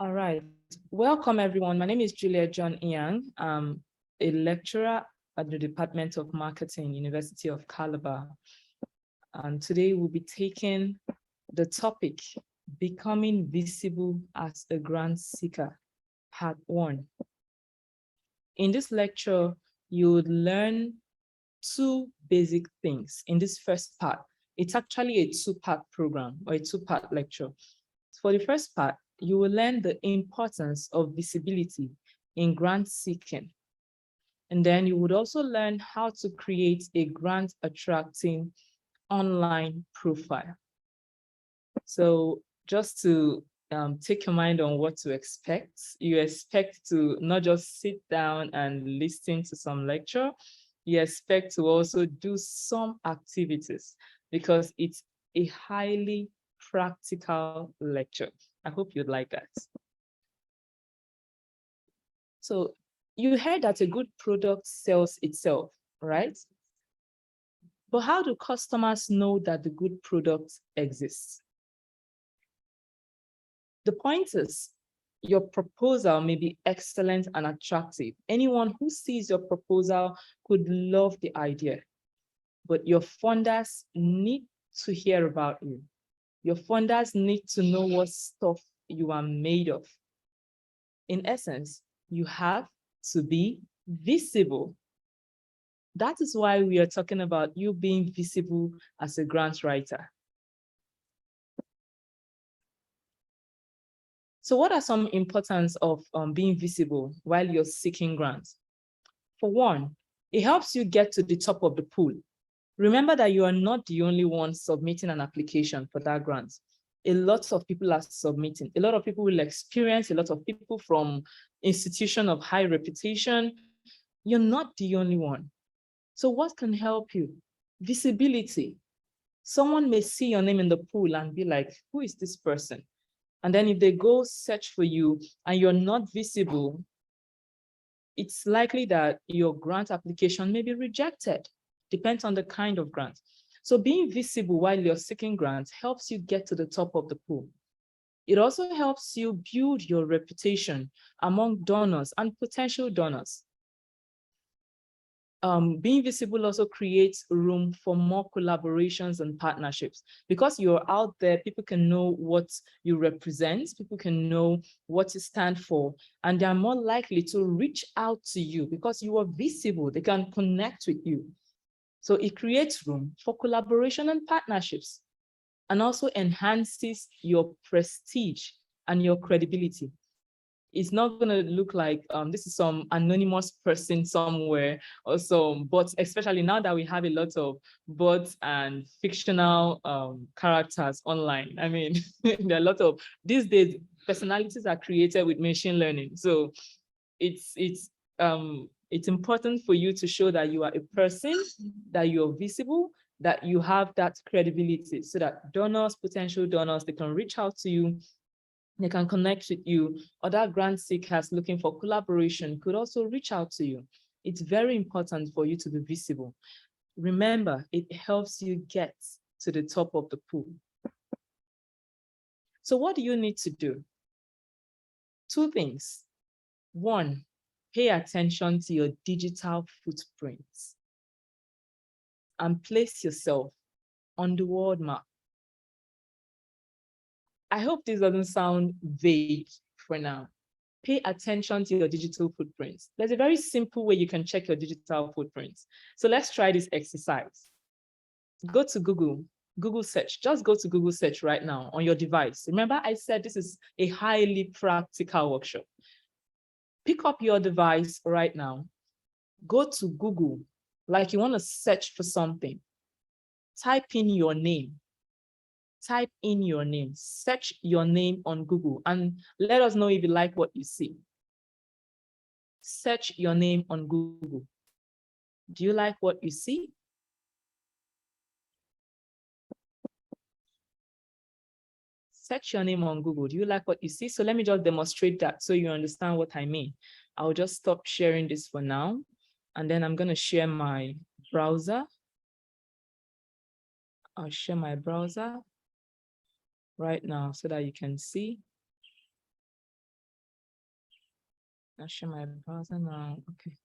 All right. Welcome, everyone. My name is Julia John Ian. I'm a lecturer at the Department of Marketing, University of Calabar. And today we'll be taking the topic, Becoming Visible as a Grant Seeker, Part 1. In this lecture, you would learn two basic things. In this first part, it's actually a two-part program or a two-part lecture. For the first part, you will learn the importance of visibility in grant seeking. And then you would also learn how to create a grant attracting online profile. So just to take your mind on what to expect, you expect to not just sit down and listen to some lecture, you expect to also do some activities because it's a highly practical lecture. I hope you'd like that. So you heard that a good product sells itself, right? But how do customers know that the good product exists? The point is, your proposal may be excellent and attractive. Anyone who sees your proposal could love the idea, but your funders need to hear about you. Your funders need to know what stuff you are made of. In essence, you have to be visible. That is why we are talking about you being visible as a grant writer. So what are some importance of being visible while you're seeking grants? For one, it helps you get to the top of the pool. Remember that you are not the only one submitting an application for that grant. A lot of people are submitting. A lot of people will experience, a lot of people from institutions of high reputation. You're not the only one. So what can help you? Visibility. Someone may see your name in the pool and be like, who is this person? And then if they go search for you and you're not visible, it's likely that your grant application may be rejected. Depends on the kind of grant. So being visible while you're seeking grants helps you get to the top of the pool. It also helps you build your reputation among donors and potential donors. Being visible also creates room for more collaborations and partnerships. Because you're out there, people can know what you represent, people can know what you stand for, and they're more likely to reach out to you because you are visible, they can connect with you. So it creates room for collaboration and partnerships, and also enhances your prestige and your credibility. It's not going to look like this is some anonymous person somewhere or some bots, especially now that we have a lot of bots and fictional characters online. I mean, there are a lot of, these days, personalities are created with machine learning. So it's important for you to show that you are a person, that you're visible, that you have that credibility so that donors, potential donors, they can reach out to you. They can connect with you. Other grant seekers looking for collaboration could also reach out to you. It's very important for you to be visible. Remember, it helps you get to the top of the pool. So what do you need to do? Two things. One, pay attention to your digital footprints and place yourself on the world map. I hope this doesn't sound vague for now. Pay attention to your digital footprints. There's a very simple way you can check your digital footprints. So let's try this exercise. Go to Google search. Just go to Google search right now on your device. Remember, I said this is a highly practical workshop. Pick up your device right now. Go to Google, like you want to search for something. Type in your name. Type in your name, search your name on Google, and let us know if you like what you see. Search your name on Google. Do you like what you see? Search your name on Google. Do you like what you see? So let me just demonstrate that so you understand what I mean. I'll just stop sharing this for now, and then I'm going to share my browser. I'll share my browser right now so that you can see. I'll share my browser now. Okay.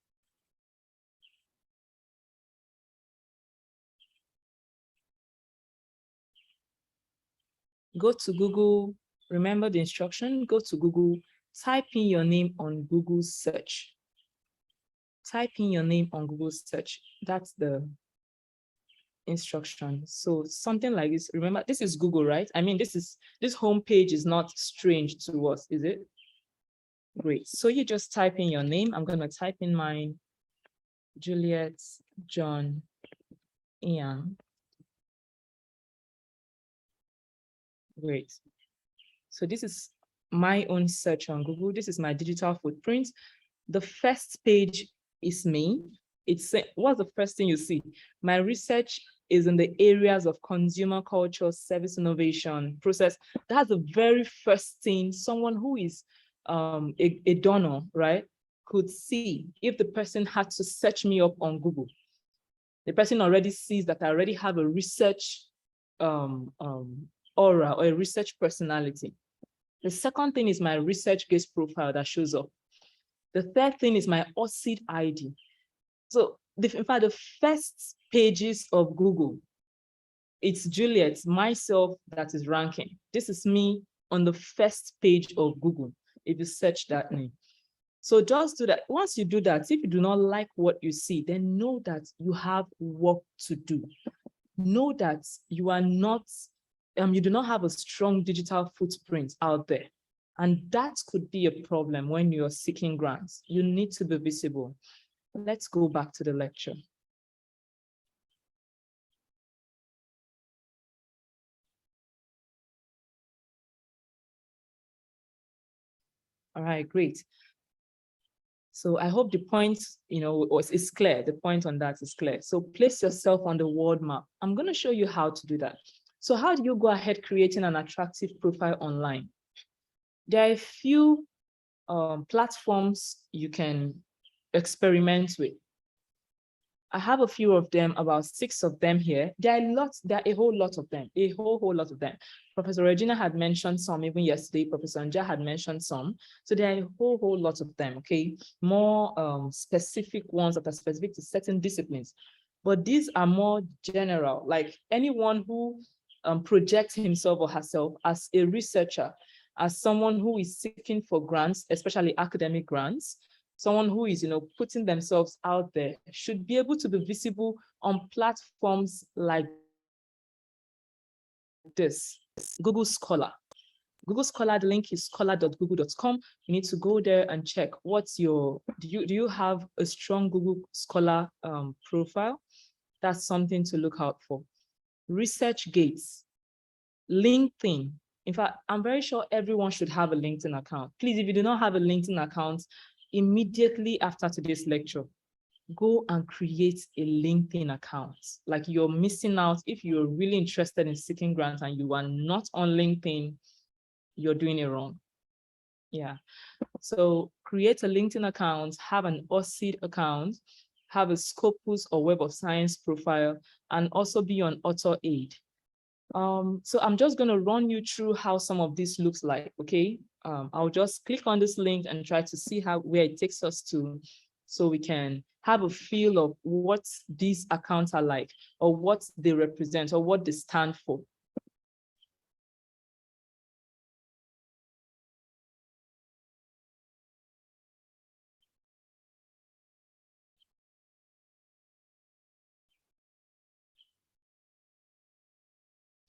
Go to Google. Remember the instruction. Go to Google. Type in your name on Google search. Type in your name on Google search. That's the instruction. So something like this. Remember, this is Google, right? I mean, this homepage is not strange to us, is it? Great. So you just type in your name. I'm going to type in mine, Juliet John Ian. Great. So this is my own search on Google. This is my digital footprint. The first page is me. It's what's the first thing you see? My research is in the areas of consumer culture, service innovation, process. That's the very first thing someone who is a donor, right, could see if the person had to search me up on Google. The person already sees that I already have a research aura or a research personality. The second thing is my research gaze profile that shows up. The third thing is my audit ID. So in fact, the first pages of Google, it's Juliet, myself, that is ranking. This is me on the first page of Google, if you search that name. So just do that. Once you do that, if you do not like what you see, then know that you have work to do. Know that you are not, you do not have a strong digital footprint out there. And that could be a problem when you're seeking grants. You need to be visible. Let's go back to the lecture. All right, great. So I hope the point, is clear. The point on that is clear. So place yourself on the world map. I'm going to show you how to do that. So how do you go ahead creating an attractive profile online? There are a few platforms you can experiment with. I have a few of them, about 6 of them here. There are a whole lot of them, a whole lot of them. Professor Regina had mentioned some even yesterday. Professor Anja had mentioned some. So there are a whole lot of them, okay? More specific ones that are specific to certain disciplines. But these are more general, like anyone who projects himself or herself as a researcher, as someone who is seeking for grants, especially academic grants, someone who is, putting themselves out there, should be able to be visible on platforms like this, Google Scholar. Google Scholar, the link is scholar.google.com. You need to go there and check what's do you have a strong Google Scholar profile? That's something to look out for. ResearchGate, LinkedIn. In fact, I'm very sure everyone should have a LinkedIn account. Please, if you do not have a LinkedIn account, immediately after today's lecture, go and create a LinkedIn account. Like, you're missing out if you're really interested in seeking grants and you are not on LinkedIn, you're doing it wrong. Yeah. So create a LinkedIn account, have an OSCID account, have a Scopus or Web of Science profile, and also be on AuthorAid. So I'm just going to run you through how some of this looks like, okay? I'll just click on this link and try to see where it takes us to, so we can have a feel of what these accounts are like, or what they represent, or what they stand for.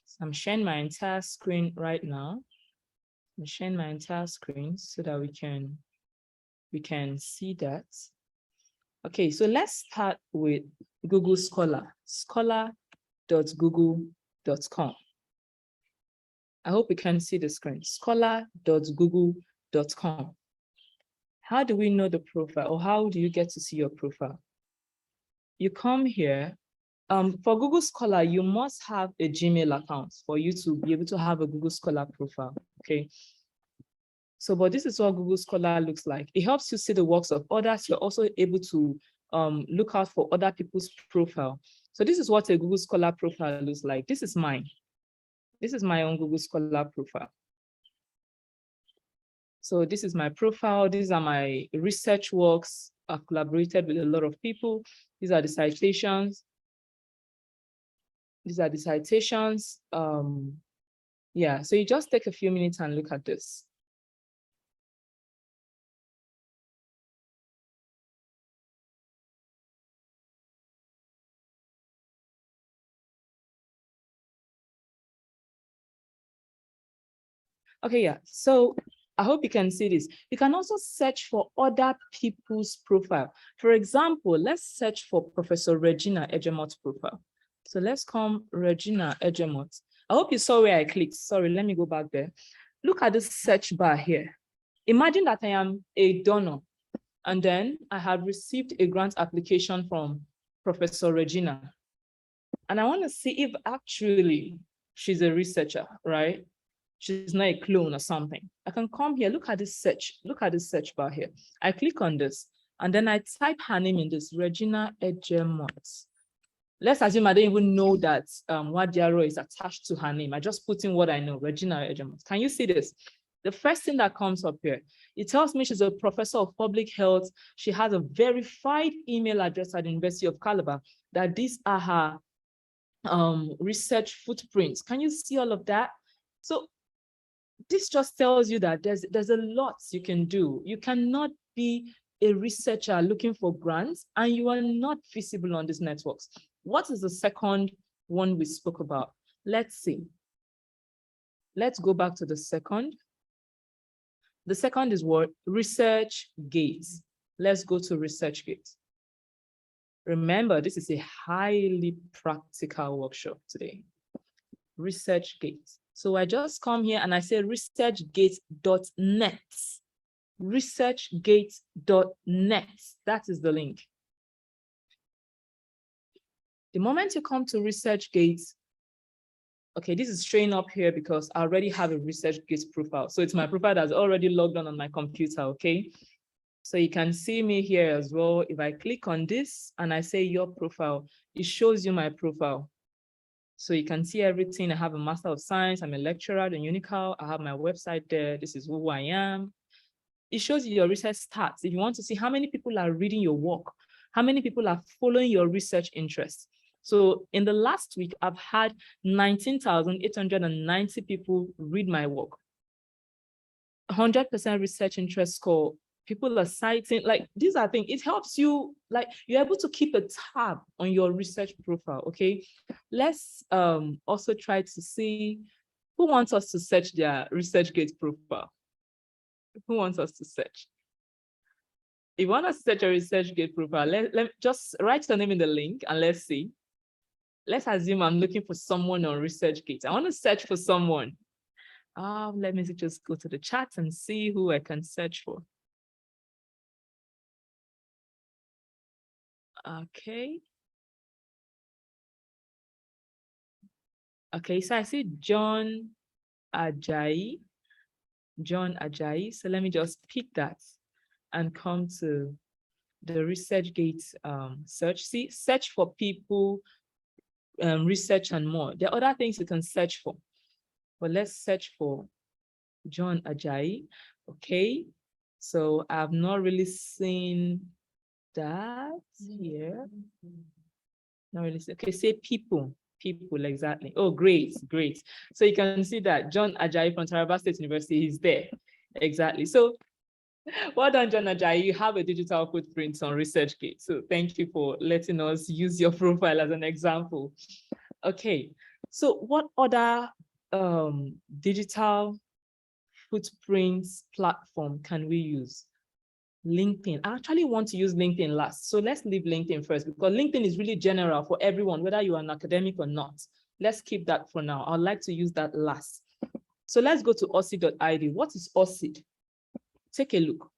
So I'm sharing my entire screen right now. I'm sharing my entire screen so that we can see that. Okay, so let's start with Google Scholar, scholar.google.com. I hope you can see the screen, scholar.google.com. How do we know the profile, or how do you get to see your profile? You come here. For Google Scholar, you must have a Gmail account for you to be able to have a Google Scholar profile, okay? So, but this is what Google Scholar looks like. It helps you see the works of others. You're also able to look out for other people's profile. So this is what a Google Scholar profile looks like. This is mine. This is my own Google Scholar profile. So this is my profile. These are my research works. I've collaborated with a lot of people. These are the citations. These are the citations. Yeah, so you just take a few minutes and look at this. Okay, yeah, so I hope you can see this. You can also search for other people's profile. For example, let's search for Professor Regina Egemot's profile. So let's come Regina Egemot. I hope you saw where I clicked. Sorry, let me go back there. Look at this search bar here. Imagine that I am a donor, and then I have received a grant application from Professor Regina. And I want to see if actually she's a researcher, right? She's not a clone or something. I can come here, look at this search bar here. I click on this, and then I type her name in this, Regina Egemot. Let's assume I don't even know that Wadiaro is attached to her name. I just put in what I know, Regina Egemot. Can you see this? The first thing that comes up here, it tells me she's a professor of public health. She has a verified email address at the University of Calabar, that these are her research footprints. Can you see all of that? So this just tells you that there's a lot you can do. You cannot be a researcher looking for grants and you are not visible on these networks. What is the second one we spoke about? Let's see. Let's go back to the second. The second is what? ResearchGate. Let's go to ResearchGate. Remember, this is a highly practical workshop today. ResearchGate. So I just come here and I say researchgate.net. Researchgate.net. That is the link. The moment you come to ResearchGate, okay, this is showing up here because I already have a ResearchGate profile. So it's my profile that's already logged on my computer, okay? So you can see me here as well. If I click on this and I say your profile, it shows you my profile. So you can see everything. I have a Master of Science. I'm a lecturer in Unical. I have my website there. This is who I am. It shows you your research stats. If you want to see how many people are reading your work, how many people are following your research interests. So in the last week, I've had 19,890 people read my work. 100% research interest score. People are citing, like, these are things, it helps you, like, you're able to keep a tab on your research profile, okay? Let's also try to see who wants us to search their ResearchGate profile. Who wants us to search? If you want us to search a ResearchGate profile, let just write your name in the link and let's see. Let's assume I'm looking for someone on ResearchGate. I want to search for someone. Let me just go to the chat and see who I can search for. Okay. Okay, so I see John Ajayi. John Ajayi. So let me just pick that and come to the ResearchGate search. See, search for people, research and more. There are other things you can search for, but let's search for John Ajayi. Okay, so I've not really seen that here. Not really. Okay, say people. People, exactly. Oh, great, great. So you can see that John Ajayi from Taraba State University is there. Exactly. So well done, John Ajayi. You have a digital footprint on ResearchGate. So thank you for letting us use your profile as an example. Okay, so what other digital footprints platform can we use? LinkedIn. I actually want to use LinkedIn last. So let's leave LinkedIn first because LinkedIn is really general for everyone, whether you are an academic or not. Let's keep that for now. I'd like to use that last. So let's go to audit.id. What is audit? Take a look.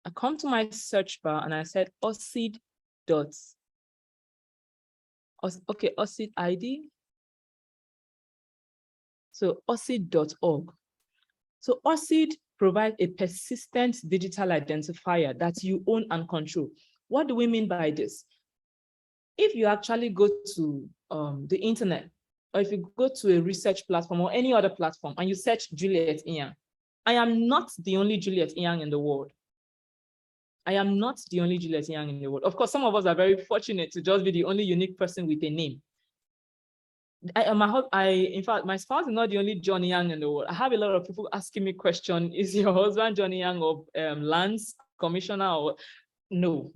I come to my search bar and I said audit. Okay, audit ID. So audit.org. So audit provides a persistent digital identifier that you own and control. What do we mean by this? If you actually go to the internet or if you go to a research platform or any other platform and you search Juliet Inyang, I am not the only Juliet Inyang in the world. I am not the only Juliet Inyang in the world. Of course, some of us are very fortunate to just be the only unique person with a name. In fact, my spouse is not the only Johnny Yang in the world. I have a lot of people asking me question, is your husband Johnny Yang of lands commissioner or no?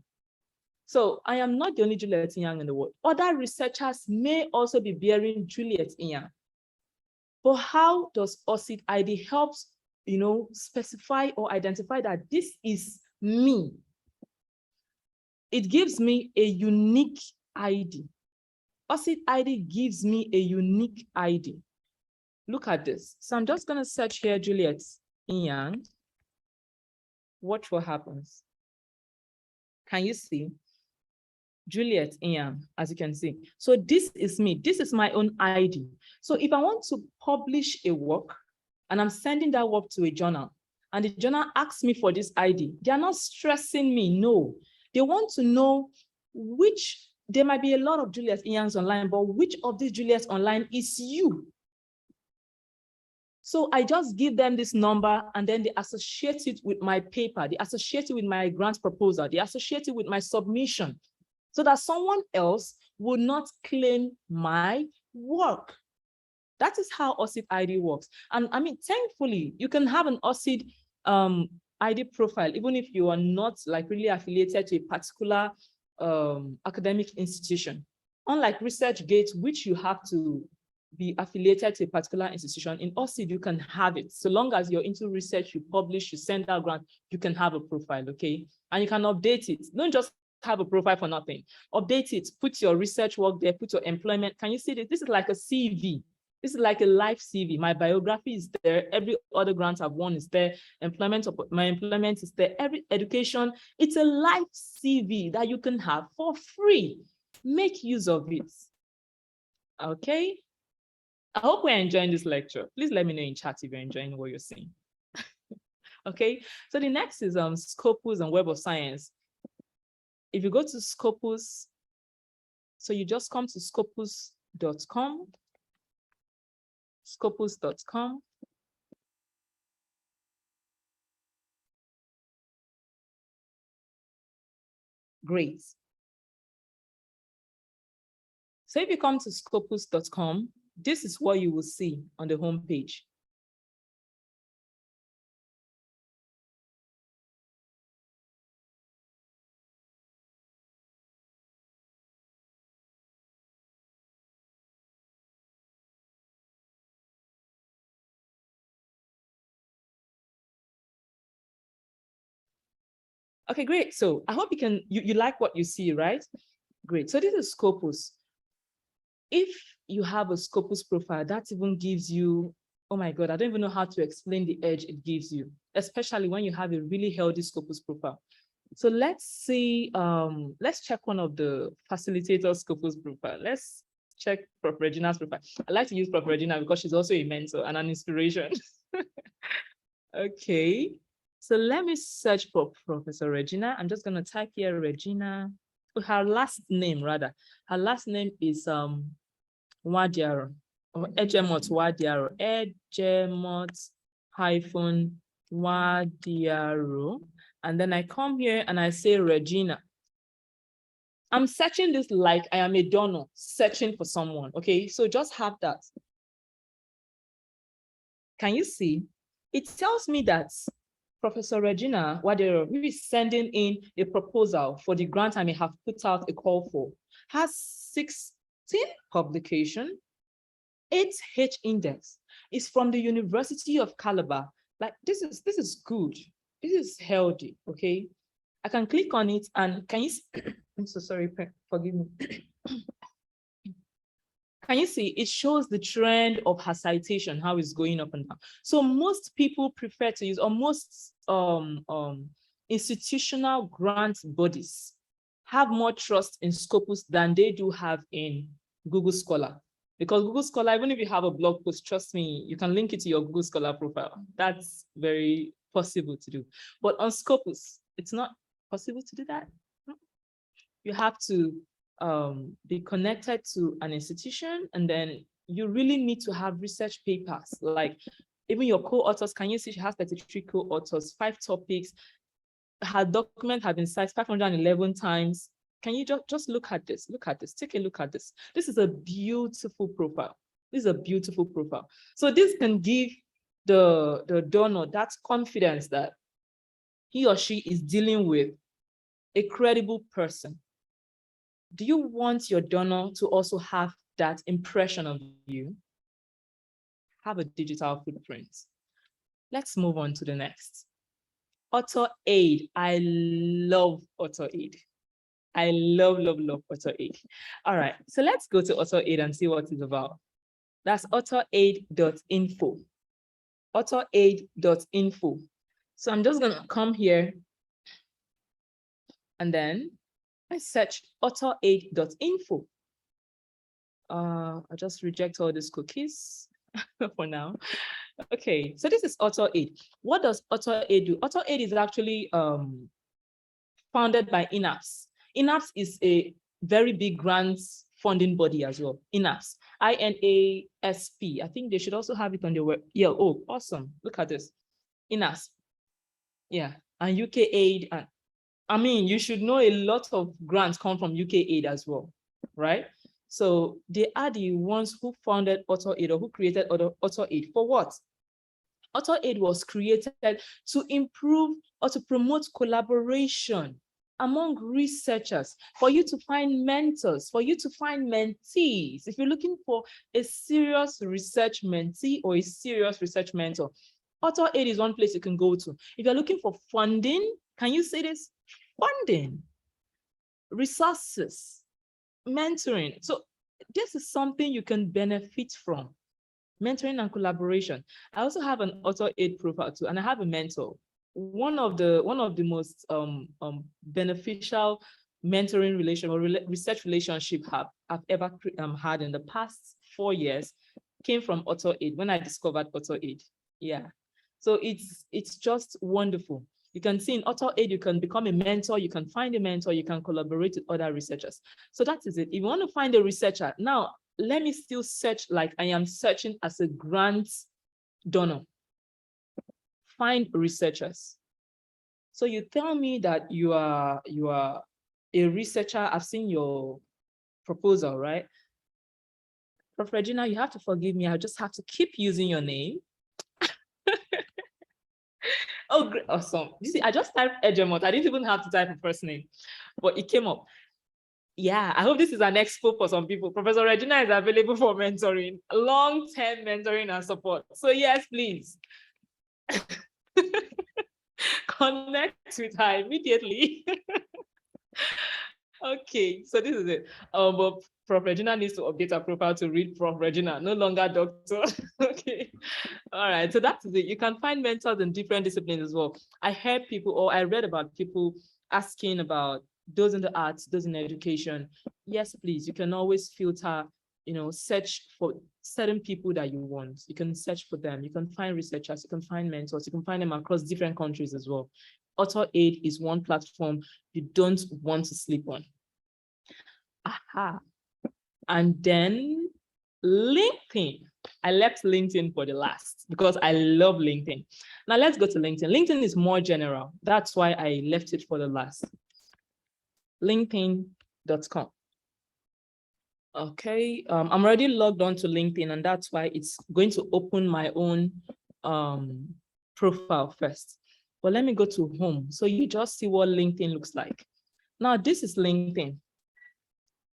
So I am not the only Juliet Inyang in the world. Other researchers may also be bearing Juliet Inyang. But how does audit ID helps, specify or identify that this is me? It gives me a unique ID. Audit ID gives me a unique ID. Look at this. So I'm just going to search here Juliet Inyang. Watch what happens. Can you see? Juliet Inyang, as you can see. So this is me. This is my own ID. So if I want to publish a work and I'm sending that work to a journal and the journal asks me for this ID, they are not stressing me. No, they want to know there might be a lot of Juliet Inyangs online, but which of these Juliets online is you? So I just give them this number and then they associate it with my paper, they associate it with my grant proposal, they associate it with my submission, so that someone else will not claim my work. That is how audit ID works. And I mean, thankfully, you can have an audit ID profile, even if you are not like really affiliated to a particular academic institution. Unlike ResearchGate, which you have to be affiliated to a particular institution, in audit, you can have it. So long as you're into research, you publish, you send out grant, you can have a profile, okay? And you can update it. Don't just have a profile for nothing. Update it, put your research work there, put your employment. Can you see this? This is like a CV. This is like a life CV. My biography is there. Every other grant I've won is there. My employment is there. Every education, it's a life CV that you can have for free. Make use of it. Okay. I hope we're enjoying this lecture. Please let me know in chat if you're enjoying what you're seeing. Okay. So the next is Scopus and Web of Science. If you go to Scopus, so you just come to scopus.com, scopus.com. Great. So if you come to scopus.com, this is what you will see on the home page. Okay, great. So I hope you like what you see, right? Great. So this is Scopus. If you have a Scopus profile, that even gives you, oh my God, I don't even know how to explain the edge it gives you, especially when you have a really healthy Scopus profile. So let's see, let's check one of the facilitators Scopus profile. Let's check Prof. Regina's profile. I like to use Prof. Regina because she's also a mentor and an inspiration. Okay. So let me search for Professor Regina. I'm just going to type here Regina. Her last name, rather. Her last name is Wadiaro, or Ejemot Wadiaro. Ejemot hyphen Wadiaro. And then I come here and I say Regina. I'm searching this like I am a donor searching for someone. Okay, so just have that. Can you see? It tells me that Professor Regina Wadero, who is sending in a proposal for the grant I may have put out a call for, has 16 publications, 8 H index. It's from the University of Calabar. Like this is good. This is healthy. Okay, I can click on it and can you? I'm so sorry. Forgive me. Can you see it shows the trend of her citation, how it's going up and down. So most people prefer to use, or most institutional grant bodies have more trust in Scopus than they do have in Google Scholar. Because Google Scholar, even if you have a blog post, trust me, you can link it to your Google Scholar profile. That's very possible to do. But on Scopus, it's not possible to do that. You have to be connected to an institution, and then you really need to have research papers. Like even your co-authors, can you see she has 33 co-authors, 5 topics. Her document has been cited 511 times. Can you just look at this? Look at this. Take a look at this. This is a beautiful profile. This is a beautiful profile. So this can give the donor that confidence that he or she is dealing with a credible person. Do you want your donor to also have that impression of you? Have a digital footprint. Let's move on to the next. Author aid. I love author aid. I love author aid. All right, so let's go to author aid and see what it's about. That's authoraid.info. Authoraid.info. So I'm just gonna come here and then I search authoraid.info. I'll just reject all these cookies for now. Okay, so this is AuthorAid. What does AuthorAid do? AuthorAid is actually founded by INAPS. INAPS is a very big grants funding body as well. INAPS, INASP. I think they should also have it on their web. Yeah, oh, awesome. Look at this. INASP. Yeah, and UK-AID. And I mean, you should know a lot of grants come from UK-AID as well, right? So they are the ones who founded AuthorAid or who created AuthorAid for what? AuthorAid was created to improve or to promote collaboration among researchers, for you to find mentors, for you to find mentees. If you're looking for a serious research mentee or a serious research mentor, AuthorAid is one place you can go to. If you're looking for funding, can you say this? Funding, resources, mentoring. So this is something you can benefit from. Mentoring and collaboration. I also have an AuthorAid profile too, and I have a mentor. One of the most beneficial mentoring relation or research relationship I've ever had in the past 4 years came from AuthorAid when I discovered AuthorAid. Yeah, so it's just wonderful. You can see in AuthorAid, you can become a mentor, you can find a mentor, you can collaborate with other researchers. So that is it. If you want to find a researcher, now let me still search like I am searching as a grant donor. Find researchers. So you tell me that you are a researcher. I've seen your proposal, right? Prof. Regina, you have to forgive me. I just have to keep using your name. Oh, great. Awesome. You see, I just typed Ejemot. I didn't even have to type a first name, but it came up. Yeah, I hope this is an expo for some people. Professor Regina is available for mentoring, long-term mentoring and support. So yes, please. Connect with her immediately. Okay, so this is it. But Prof. Regina needs to update her profile to read Prof. Regina, no longer doctor. Okay. All right, so that's it. You can find mentors in different disciplines as well. I heard people, or I read about people asking about those in the arts, those in education. Yes, please, you can always filter, search for certain people that you want. You can search for them. You can find researchers, you can find mentors, you can find them across different countries as well. AuthorAid is one platform you don't want to sleep on. Aha. And then LinkedIn. I left LinkedIn for the last because I love LinkedIn. Now let's go to LinkedIn. LinkedIn is more general. That's why I left it for the last. LinkedIn.com. Okay, I'm already logged on to LinkedIn, and that's why it's going to open my own profile first. But let me go to home. So you just see what LinkedIn looks like. Now this is LinkedIn.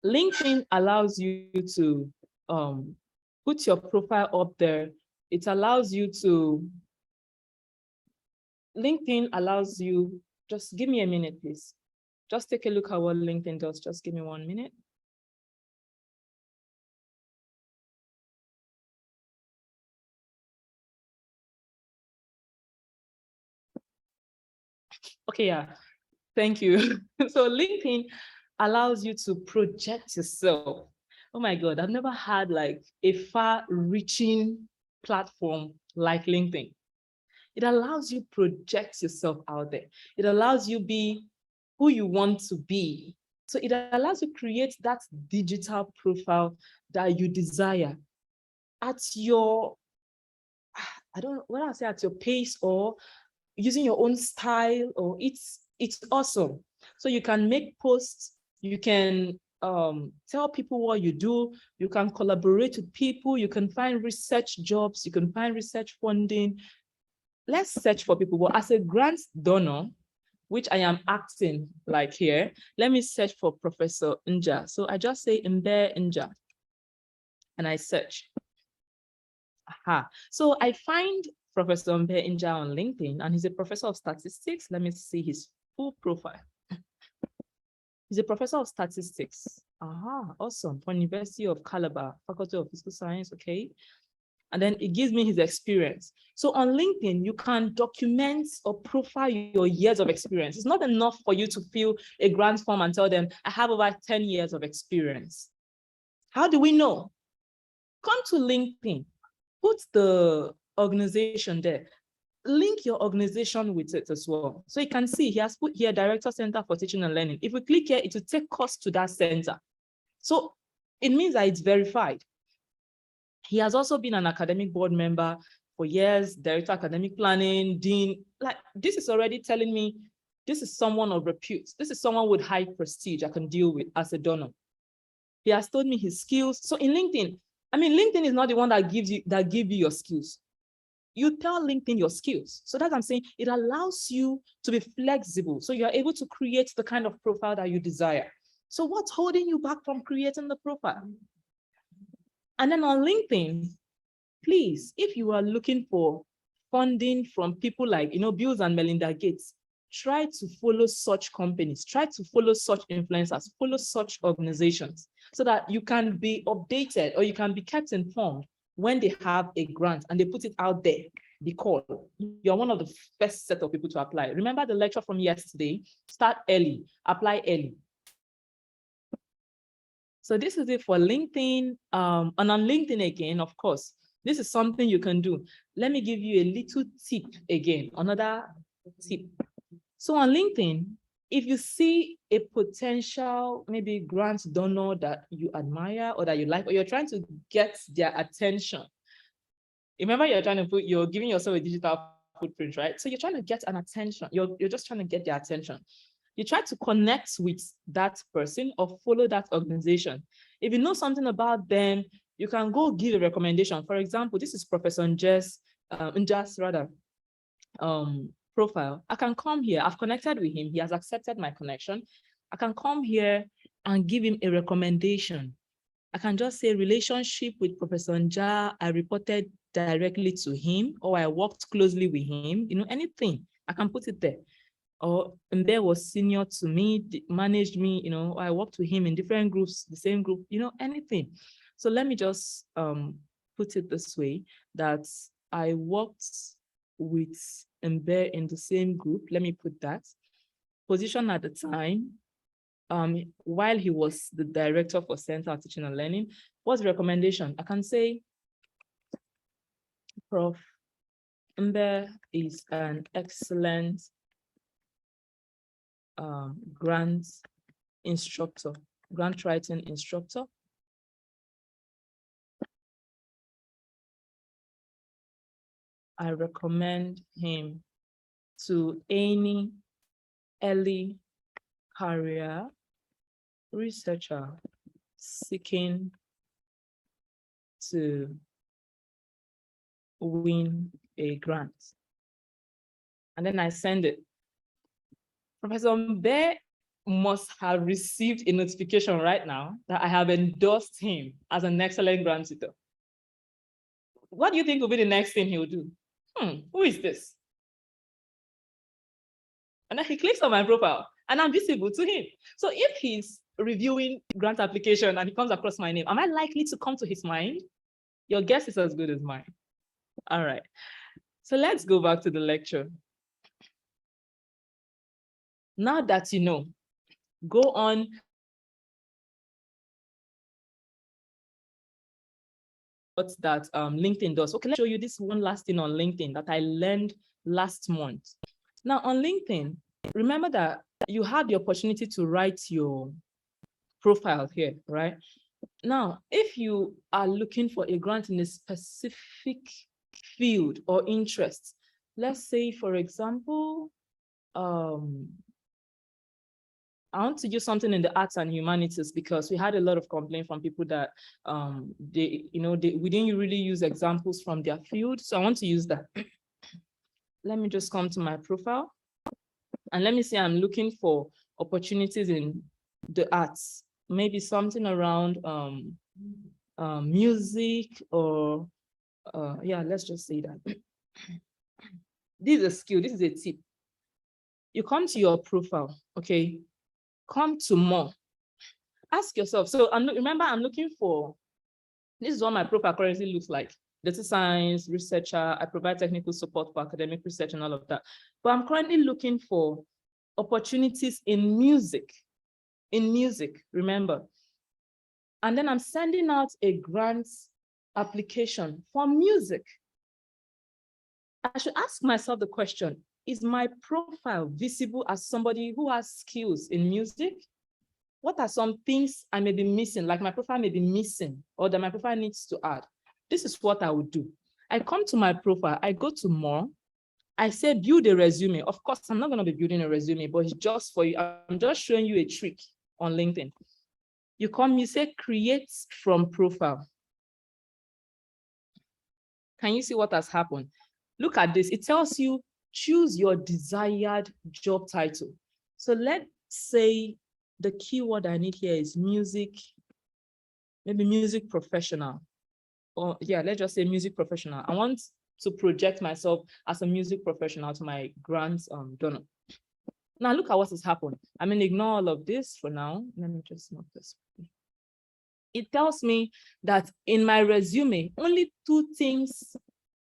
LinkedIn allows you to put your profile up there. It allows you to, LinkedIn allows you, just give me a minute, please. Just take a look at what LinkedIn does. Just give me 1 minute. Okay, yeah, thank you. So LinkedIn allows you to project yourself. Oh my God, I've never had like a far-reaching platform like LinkedIn. It allows you project yourself out there. It allows you be who you want to be. So it allows you create that digital profile that you desire. at your, I don't know, when I say at your pace or using your own style, or it's awesome. So you can make posts, you can tell people what you do, you can collaborate with people, you can find research jobs, you can find research funding. Let's search for people. But as a grant donor, which I am acting like here, let me search for Professor Nja. So I just say Mbe Nja and I search. Aha. So I find Professor Mbe Nja on LinkedIn, and he's a professor of statistics. Let me see his full profile. He's a professor of statistics. Aha, awesome. For University of Calabar, Faculty of Physical Science, okay. And then it gives me his experience. So on LinkedIn, you can document or profile your years of experience. It's not enough for you to fill a grant form and tell them, I have over 10 years of experience. How do we know? Come to LinkedIn, put the organization there, link your organization with it as well. So you can see he has put here Director Center for Teaching and Learning. If we click here, it will take us to that center. So it means that it's verified. He has also been an academic board member for years, Director Academic Planning, Dean. Like, this is already telling me this is someone of repute. This is someone with high prestige I can deal with as a donor. He has told me his skills. So in LinkedIn, I mean, LinkedIn is not the one that gives you your skills. You tell LinkedIn your skills. So that's what I'm saying. It allows you to be flexible. So you're able to create the kind of profile that you desire. So what's holding you back from creating the profile? And then on LinkedIn, please, if you are looking for funding from people like, Bill and Melinda Gates, try to follow such companies, try to follow such influencers, follow such organizations, so that you can be updated or you can be kept informed when they have a grant and they put it out there, the call. You're one of the first set of people to apply. Remember the lecture from yesterday? Start early, apply early. So this is it for LinkedIn. And on LinkedIn again, of course, this is something you can do. Let me give you a little tip again, another tip. So on LinkedIn, if you see a potential, maybe grant donor that you admire or that you like, or you're trying to get their attention, remember you're giving yourself a digital footprint, right? So you're trying to get an attention. You're just trying to get their attention. You try to connect with that person or follow that organization. If you know something about them, you can go give a recommendation. For example, this is Professor Nja's profile. I can come here. I've connected with him. He has accepted my connection. I can come here and give him a recommendation. I can just say relationship with Professor Nja. I reported directly to him, or I worked closely with him. Anything. I can put it there. Or Mbe was senior to me, managed me, I worked with him in different groups, the same group, anything. So let me just put it this way, that I worked with Mbe in the same group. Let me put that. Position at the time, while he was the director for Center of Teaching and Learning, what's the recommendation? I can say, Prof. Mbe is an excellent grant instructor, grant writing instructor. I recommend him to any early career researcher seeking to win a grant. And then I send it. Professor Mbe must have received a notification right now that I have endorsed him as an excellent grant tutor. What do you think will be the next thing he'll do? Who is this? And then he clicks on my profile and I'm visible to him. So if he's reviewing grant application and he comes across my name, am I likely to come to his mind? Your guess is as good as mine. All right. So let's go back to the lecture. Now that you know, go on what that LinkedIn does. Okay, let's show you this one last thing on LinkedIn that I learned last month. Now on LinkedIn, remember that you have the opportunity to write your profile here, right? Now, if you are looking for a grant in a specific field or interest, let's say, for example, I want to use something in the arts and humanities, because we had a lot of complaints from people that we didn't really use examples from their field. So I want to use that. Let me just come to my profile and let me say I'm looking for opportunities in the arts, maybe something around music or yeah, let's just say that. This is a skill, this is a tip. You come to your profile, okay? Come to more. Ask yourself. So remember, I'm looking for, this is what my profile currently looks like. Data science, researcher, I provide technical support for academic research and all of that. But I'm currently looking for opportunities in music, remember. And then I'm sending out a grant application for music. I should ask myself the question, is my profile visible as somebody who has skills in music? What are some things I may be missing, like my profile may be missing, or that my profile needs to add? This is what I would do. I come to my profile, I go to more, I say build a resume. Of course, I'm not going to be building a resume, but it's just for you. I'm just showing you a trick on LinkedIn. You come, you say create from profile. Can you see what has happened? Look at this. It tells you choose your desired job title. So let's say the keyword I need here is music, maybe music professional. Or yeah, let's just say music professional. I want to project myself as a music professional to my grant donor. Now look at what has happened. I mean, ignore all of this for now. Let me just note this. It tells me that in my resume, only 2 things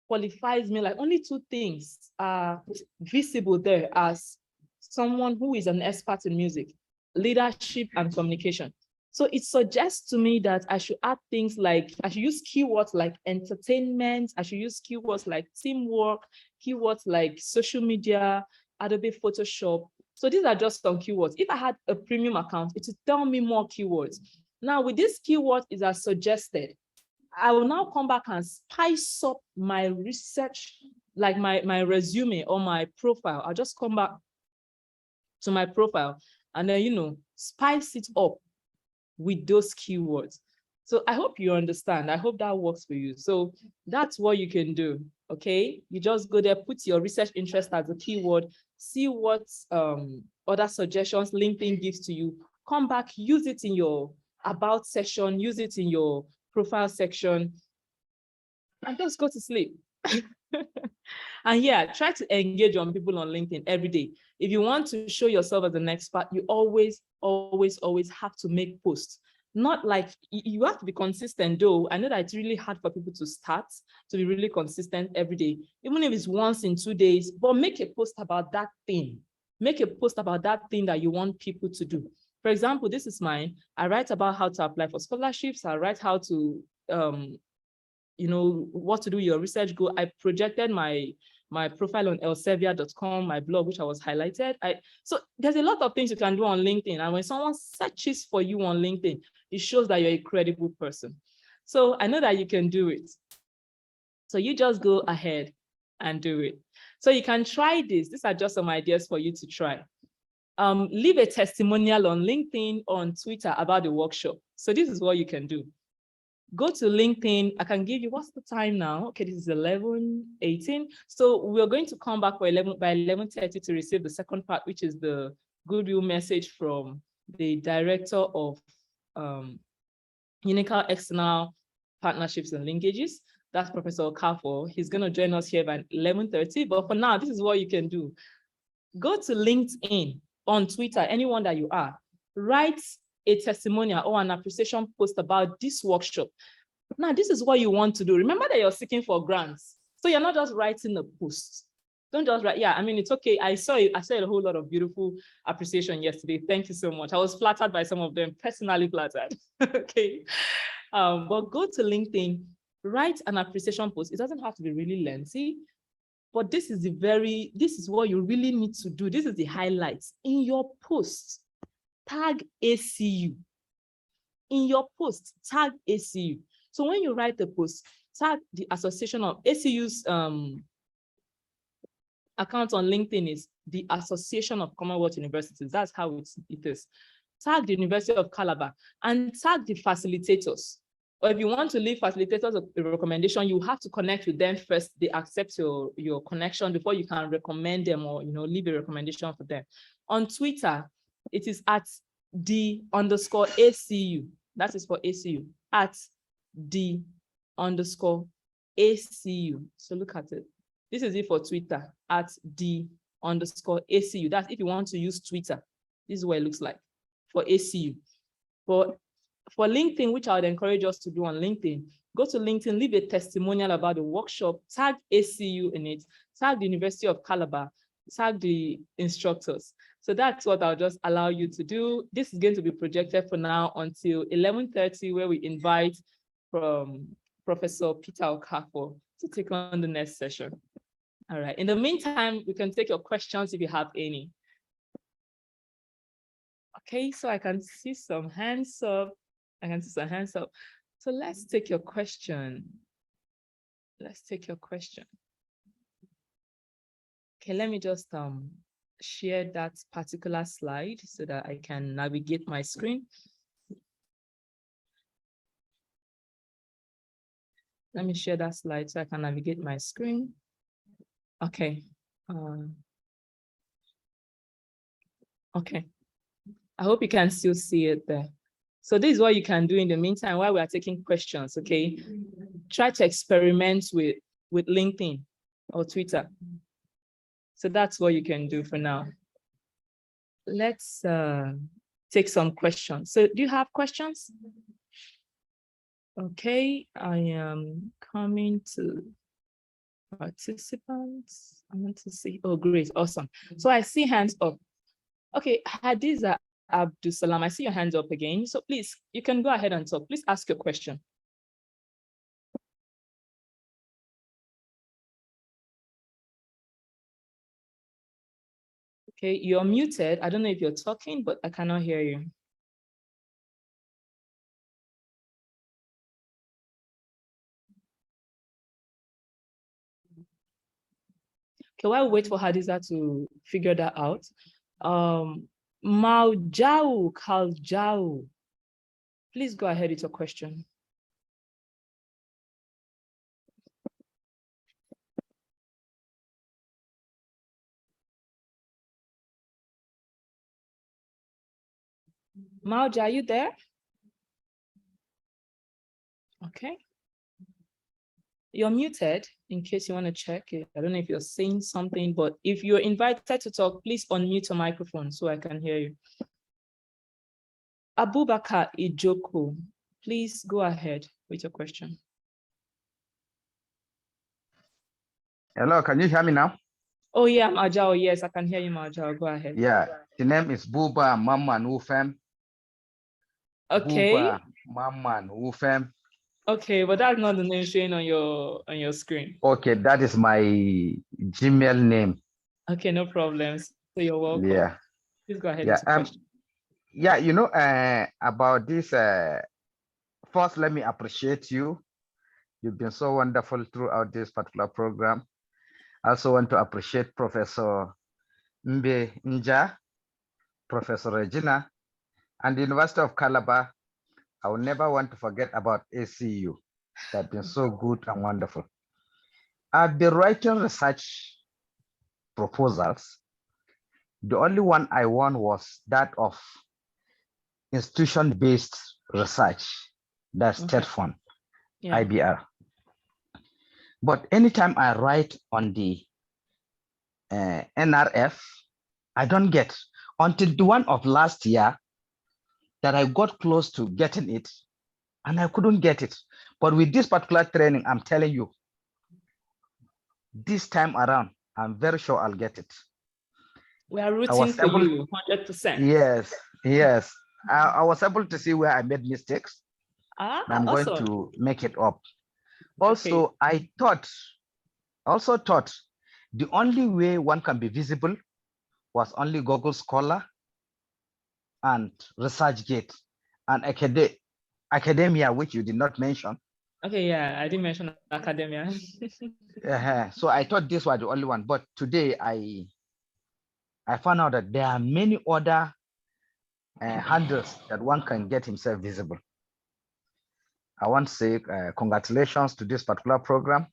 qualifies me, like only 2 things are visible there as someone who is an expert in music: leadership and communication. So it suggests to me that I should add things like, I should use keywords like entertainment, I should use keywords like teamwork, keywords like social media, Adobe Photoshop. So these are just some keywords. If I had a premium account, it would tell me more keywords. Now with this keyword is as suggested, I will now come back and spice up my research, like my resume or my profile. I'll just come back to my profile and then, spice it up with those keywords. So I hope you understand. I hope that works for you. So that's what you can do, okay? You just go there, put your research interest as a keyword, see what other suggestions LinkedIn gives to you, come back, use it in your about section, use it in your profile section, and just go to sleep. And yeah, try to engage on people on LinkedIn every day. If you want to show yourself as an expert, you always have to make posts. Not like, you have to be consistent though. I know that it's really hard for people to start, to be really consistent every day, even if it's once in 2 days, but make a post about that thing. Make a post about that thing that you want people to do. For example, this is mine. I write about how to apply for scholarships. I write how to, what to do your research goal. I projected my profile on elsevier.com, my blog, which I was highlighted. So there's a lot of things you can do on LinkedIn. And when someone searches for you on LinkedIn, it shows that you're a credible person. So I know that you can do it. So you just go ahead and do it. So you can try this. These are just some ideas for you to try. Leave a testimonial on LinkedIn, on Twitter about the workshop. So this is what you can do. Go to LinkedIn. I can give you, what's the time now? Okay, this is 11:18. So we're going to come back by 11:30 to receive the second part, which is the goodwill message from the director of Unical External Partnerships and Linkages. That's Professor Okafor. He's going to join us here by 11:30. But for now, this is what you can do. Go to LinkedIn, on Twitter, anyone that you are, write a testimonial or an appreciation post about this workshop. Now, this is what you want to do. Remember that you're seeking for grants. So you're not just writing a post. Don't just write, yeah, I mean, it's okay. I saw a whole lot of beautiful appreciation yesterday. Thank you so much. I was flattered by some of them, personally flattered. Okay. But go to LinkedIn, write an appreciation post. It doesn't have to be really lengthy, but this is what you really need to do. This is the highlights in your post. Tag ACU. in your post, tag ACU. So when you write the post, tag the association of ACU's account on LinkedIn is the Association of Commonwealth Universities. That's how it is. Tag the University of Calabar and tag the facilitators. Or if you want to leave facilitators a recommendation, you have to connect with them first. They accept your connection before you can recommend them or leave a recommendation for them. On Twitter, it is at _ACU. That is for ACU, at _ACU. So look at it. This is it for Twitter, at _ACU. That's if you want to use Twitter. This is what it looks like for ACU. For LinkedIn, which I would encourage us to do on LinkedIn, go to LinkedIn, leave a testimonial about the workshop, tag ACU in it, tag the University of Calabar, tag the instructors. So that's what I'll just allow you to do. This is going to be projected for now until 11:30, where we invite Professor Peter Okafor to take on the next session. All right. In the meantime, we can take your questions if you have any. Okay, so I can see some hands up. So let's take your question. Okay, let me just share that particular slide so that I can navigate my screen. Let me share that slide so I can navigate my screen. Okay. Okay. I hope you can still see it there. So this is what you can do in the meantime while we are taking questions, okay? Try to experiment with LinkedIn or Twitter. So that's what you can do for now. Let's take some questions. So do you have questions? Okay, I am coming to participants. I want to see, oh, great, awesome. So I see hands up. Okay, Hadiza Abdul Salam, I see your hands up again. So please, you can go ahead and talk. Please ask your question. Okay, you're muted. I don't know if you're talking, but I cannot hear you. Okay, while we wait for Hadiza to figure that out, Maujau Kaljau, please go ahead with your question. Mauja, are you there? Okay. You're muted in case you want to check it. I don't know if you're saying something, but if you're invited to talk, please unmute your microphone so I can hear you. Abubakar Ijoko, please go ahead with your question. Hello, can you hear me now? Oh yeah, Majao. Yes, I can hear you, Majao. Go ahead. Yeah, the name is Buba Mamman Wufem. Okay. Buba Mamman Wufem. Okay, but that's not the name showing on your screen. Okay, that is my Gmail name. Okay, no problems. So you're welcome. Yeah. Please go ahead Yeah. with the question. Yeah, you know, about this, first, let me appreciate you. You've been so wonderful throughout this particular program. I also want to appreciate Professor Mbe Nja, Professor Regina, and the University of Calabar. I will never want to forget about ACU. They've been so good and wonderful. I've been writing research proposals. The only one I won was that of institution-based research, that's state fund, yeah. IBR. But anytime I write on the NRF, I don't get, until the one of last year that I got close to getting it and I couldn't get it. But with this particular training, I'm telling you, this time around, I'm very sure I'll get it. We are rooting for you, 100%. Yes, yes. I was able to see where I made mistakes. I'm awesome. going to make it up. Also, okay. I also thought the only way one can be visible was only Google Scholar and ResearchGate and academia, which you did not mention. Okay, yeah, I didn't mention academia. So I thought this was the only one, but today I found out that there are many other handles that one can get himself visible. I want to say congratulations to this particular program.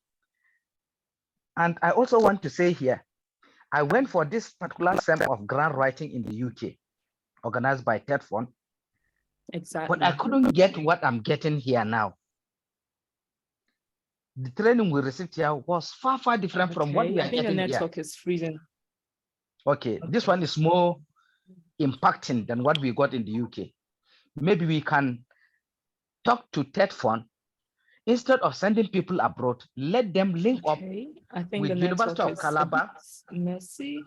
And I also want to say here, I went for this particular sem of grant writing in the UK, organized by TEDFund. Exactly. But I couldn't get what I'm getting here now. The training we received here was far, far different from what we are getting here. I think the network is freezing. Okay, this one is more impacting than what we got in the UK. Maybe we can talk to TEDFund. Instead of sending people abroad, let them link up I think with the University of Calabar. Messy.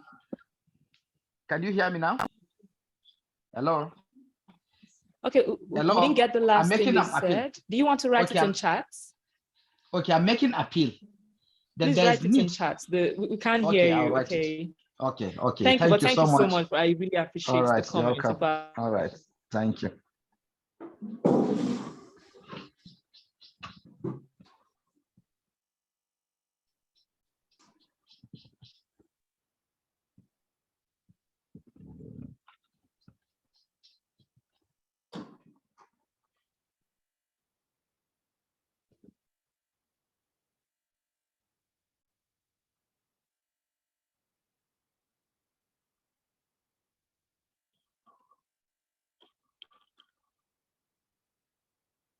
Can you hear me now? Hello? Okay, hello? We didn't get the last thing you said. Do you want to write it in chat? Okay, I'm making appeal. Then please write it in chat. We can't hear you, okay? Okay. Thank you so much. I really appreciate the comment. All right, thank you.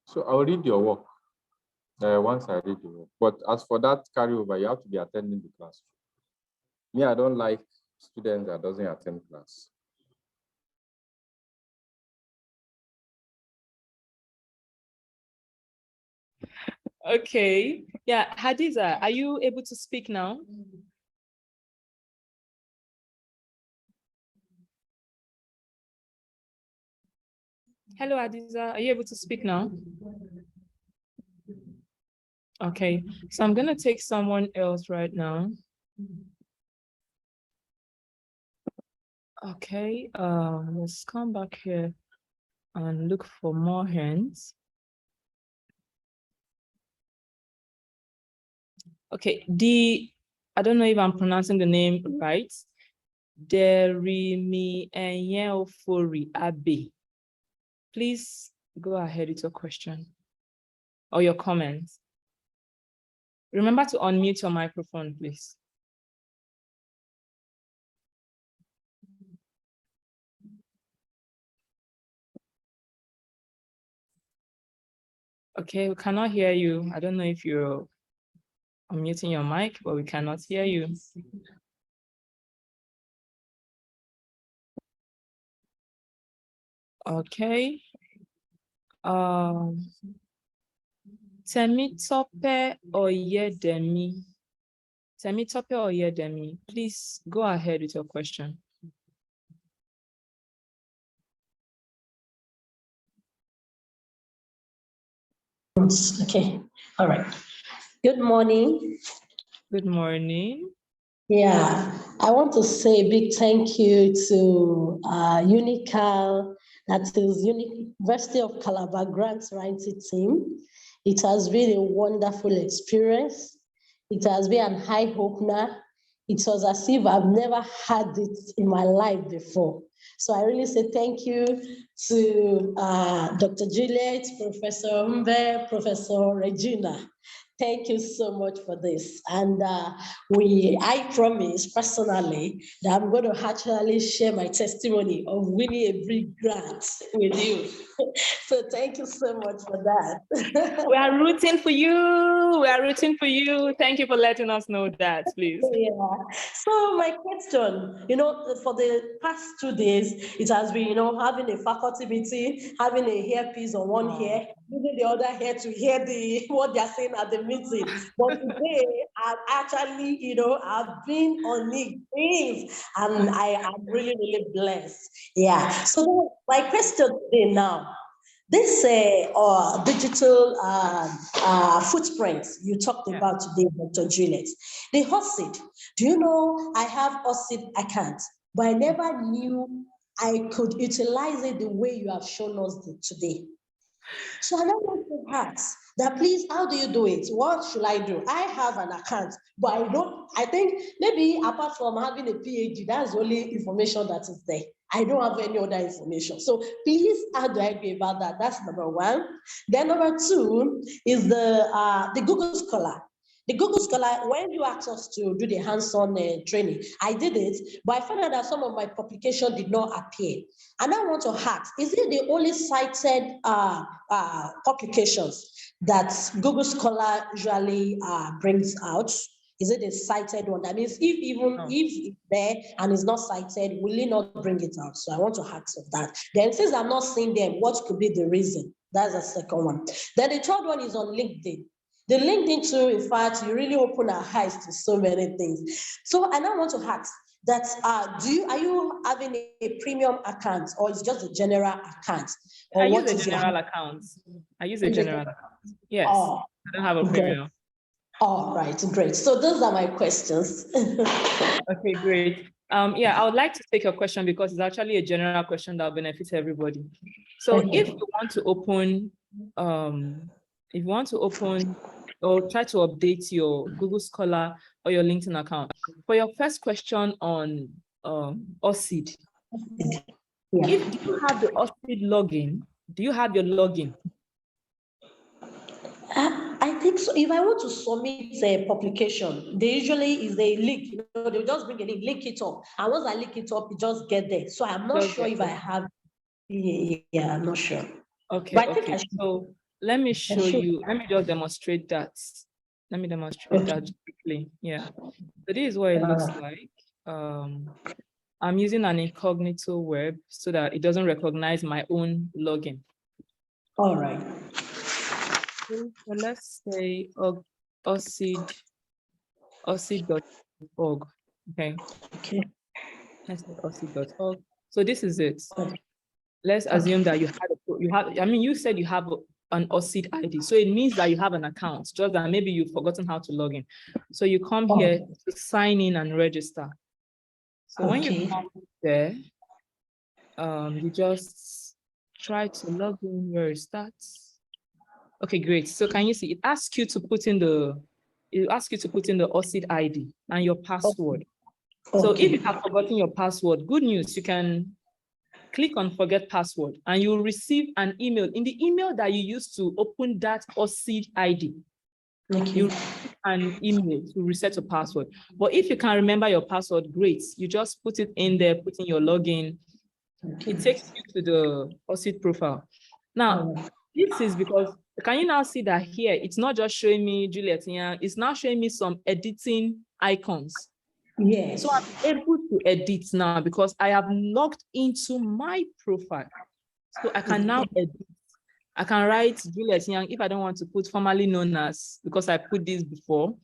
So I'll read your work once I read your work. But as for that carryover, you have to be attending the class. Me, I don't like students that doesn't attend class. Okay. Yeah, Hadiza, are you able to speak now? Hello, Hadiza, are you able to speak now? Okay, so I'm gonna take someone else right now. Okay, let's come back here and look for more hands. Okay, I don't know if I'm pronouncing the name right. Derimi Enyeofori Abe. Please go ahead with your question or your comment. Remember to unmute your microphone, please. Okay, we cannot hear you. I don't know if you're unmuting your mic, but we cannot hear you. Okay. Temitope Oyedemi. Temitope Oyedemi, please go ahead with your question. Okay, all right. Good morning. Good morning. Yeah, I want to say a big thank you to Unical, that is University of Calabar Grants Writing Team. It has been a wonderful experience. It has been an eye-opener. It was as if I've never had it in my life before. So I really say thank you to Dr. Juliet, Professor Mbe, Professor Regina. Thank you so much for this. And I promise personally that I'm going to actually share my testimony of winning a big grant with you. So thank you so much for that. We are rooting for you. We are rooting for you. Thank you for letting us know that, please. Yeah. So my question, for the past 2 days, it has been, having a faculty meeting, having a earpiece on one ear, using the other ear to hear what they're saying at the meeting. But today, I've actually, I've been on the things, and I am really, really blessed. Yeah. So my question today now, this digital footprints you talked about today, Dr. Juliet, the OSID, do you know I have OSID account, but I never knew I could utilize it the way you have shown us today. So I want to ask that, please, how do you do it? What should I do? I have an account, but I think maybe apart from having a PhD, that's the only information that is there. I don't have any other information. So please, how do I go about that? That's number one. Then number two is the Google Scholar. The Google Scholar, when you asked us to do the hands-on training, I did it, but I found out that some of my publication did not appear. And I want to ask, is it the only cited publications that Google Scholar usually brings out? Is it a cited one? That means if it's there and it's not cited, will it not bring it out? So I want to ask of that. Then since I'm not seeing them, what could be the reason? That's the second one. Then the third one is on LinkedIn. The LinkedIn too, in fact, you really open our eyes to so many things. So I now want to ask that, are you having a premium account, or is just a general account? Or I use a general account. I use a general account. Yes, I don't have a premium. All right, great. So those are my questions. Okay, great. Yeah, I would like to take your question because it's actually a general question that will benefit everybody. So if you want to open, or try to update your Google Scholar or your LinkedIn account, for your first question on OSID, if you have the OSID login, do you have your login? I think so. If I want to submit a publication, they usually is a link. They'll just bring a link it up. And once I link it up, you just get there. So I'm not sure if I have. Yeah, I'm not sure. Okay. But I think I should. So let me show you. Let me just demonstrate that. Let me demonstrate that quickly. Yeah. So this is what it looks like. I'm using an incognito web so that it doesn't recognize my own login. All right. So let's say OSID.org. Okay. Let's say OSID.org. So this is it. Let's assume that you have. I mean, you said you have an OSID ID, so it means that you have an account. Just that maybe you've forgotten how to log in. So you come here to sign in and register. So when you come there, you just try to log in where it starts. Okay, great. So can you see it asks you to put in the OSID ID and your password. So if you have forgotten your password, good news, you can click on forget password and you will receive an email. In the email that you used to open that OSID ID, you receive an email to reset your password. But if you can remember your password, great. You just put it in there, put in your login. It takes you to the OSID profile. Now, this is because, can you now see that here, it's not just showing me Juliet, it's now showing me some editing icons. Yes. So I'm able to edit now because I have logged into my profile. So I can now edit. I can write Juliet Young if I don't want to put formerly known as, because I put this before,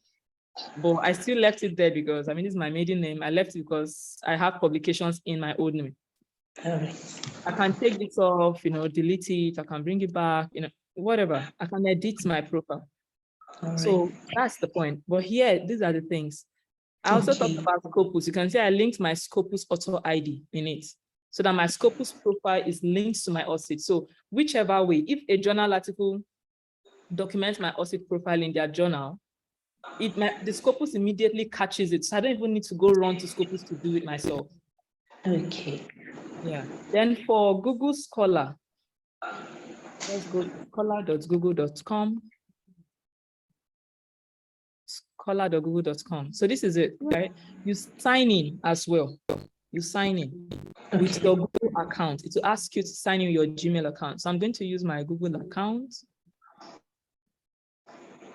but I still left it there because, I mean, this is my maiden name. I left it because I have publications in my old name. I can take this off, delete it. I can bring it back, whatever. I can edit my profile. So that's the point. But here, these are the things. I also talked about Scopus. You can see I linked my Scopus auto ID in it so that my Scopus profile is linked to my OSID. So whichever way, if a journal article documents my OSID profile in their journal, the Scopus immediately catches it. So I don't even need to go run to Scopus to do it myself. Okay. Yeah. Then for Google Scholar, let's go to scholar.google.com. Scholar.google.com. So this is it, right? You sign in as well. You sign in with your Google account. It will ask you to sign in your Gmail account. So I'm going to use my Google account.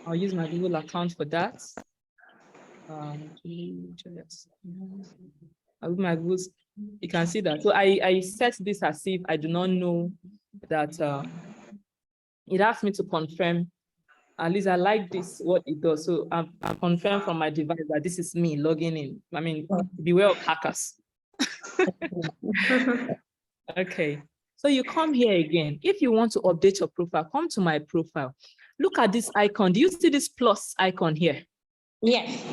I'll use my Google account for that. I'll use my Google. You can see that. So I set this as if I do not know that it asked me to confirm. At least I like this, what it does. So I'm confirmed from my device that this is me logging in. I mean, beware of hackers. Okay. So you come here again. If you want to update your profile, come to my profile. Look at this icon. Do you see this plus icon here? Yes.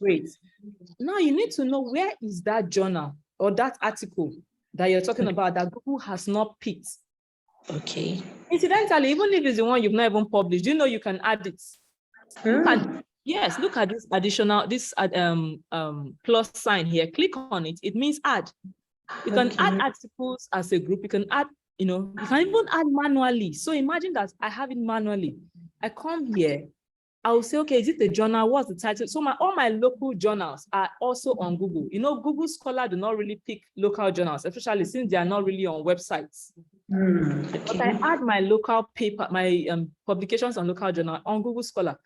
Great. Now you need to know where is that journal or that article that you're talking about that Google has not picked Okay. Incidentally, even if it's the one you've not even published, you know you can add it. Yes, look at this additional, this plus sign here. Click on it. It means add. You can add articles as a group. You can add, you can even add manually. So imagine that I have it manually. I come here. I'll say, okay, is it a journal? What's the title? So all my local journals are also on Google. Google Scholar do not really pick local journals, especially since they are not really on websites. But I add my local paper, my publications on local journal on Google Scholar.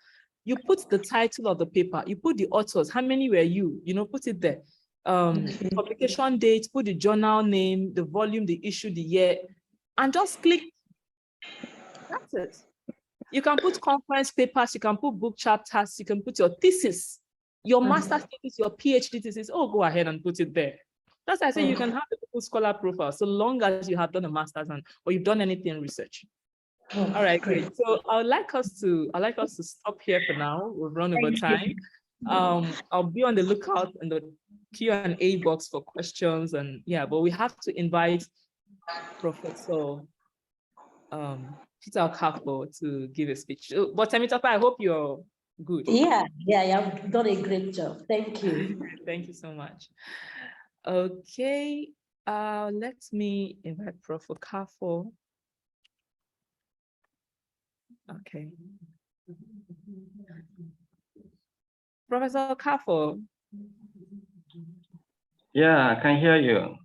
You put the title of the paper, you put the authors, how many were you, put it there. Publication date, put the journal name, the volume, the issue, the year, and just click. That's it. You can put conference papers, you can put book chapters, you can put your thesis, your master's thesis, your PhD thesis. Oh, go ahead and put it there. That's why I say you can have a Google Scholar profile so long as you have done a master's or you've done anything in research. All right, great. So I'd like us to stop here for now. We've run over time. I'll be on the lookout in the Q&A box for questions, and but we have to invite Professor Peter Okafor to give a speech. But Temitope, I hope you're good. Yeah, you've done a great job. Thank you. Thank you so much. Okay, let me invite Prof. Okafor. Okay. Professor Okafor. Yeah, I can hear you.